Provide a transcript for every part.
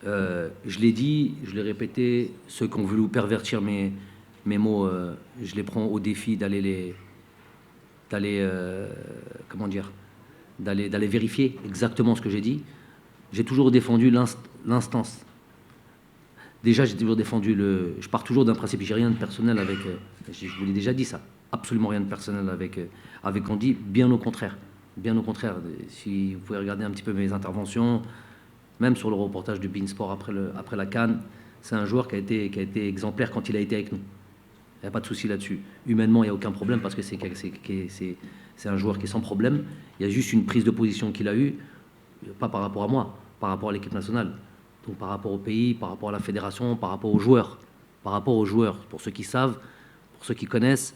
Je l'ai dit, je l'ai répété, ceux qui ont voulu pervertir mes mots, je les prends au défi d'aller, comment dire, d'aller vérifier exactement ce que j'ai dit. J'ai toujours défendu l'instance. Déjà, j'ai toujours défendu je pars toujours d'un principe, j'ai rien de personnel avec, je vous l'ai déjà dit ça, absolument rien de personnel avec Andy, bien au contraire. Bien au contraire, si vous pouvez regarder un petit peu mes interventions, même sur le reportage du Beansport après la CAN, c'est un joueur qui a été exemplaire quand il a été avec nous. Il n'y a pas de souci là-dessus. Humainement, il n'y a aucun problème parce que c'est un joueur qui est sans problème. Il y a juste une prise de position qu'il a eue, pas par rapport à moi, par rapport à l'équipe nationale. Donc par rapport au pays, par rapport à la fédération, par rapport aux joueurs. Par rapport aux joueurs, pour ceux qui savent, pour ceux qui connaissent,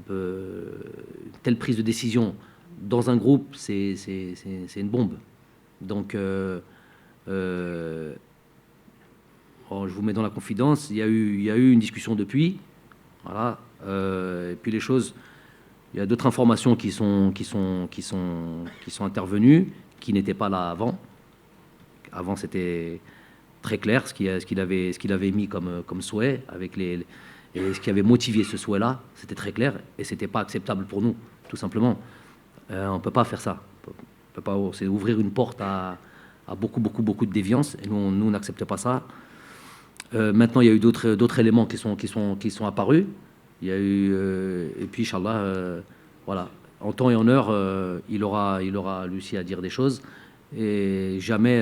une telle prise de décision dans un groupe, c'est une bombe. Donc, je vous mets dans la confidence. Il y a eu une discussion depuis. Voilà. Et puis les choses, il y a d'autres informations qui sont intervenues, qui n'étaient pas là avant. Avant, c'était très clair ce qu'il avait mis comme souhait, et ce qui avait motivé ce souhait-là, c'était très clair, et c'était pas acceptable pour nous, tout simplement. On peut pas faire ça. C'est ouvrir une porte à beaucoup de déviance, et nous on n'accepte pas ça. Maintenant, il y a eu d'autres éléments qui sont apparus. Il y a eu et puis Inch'Allah, voilà, en temps et en heure, il aura réussi à dire des choses, et jamais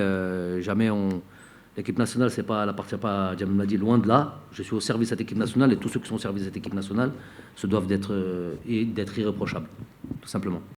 l'équipe nationale, elle appartient pas à Djamel Madi, loin de là. Je suis au service de cette équipe nationale, et tous ceux qui sont au service de cette équipe nationale se doivent d'être irréprochables, tout simplement.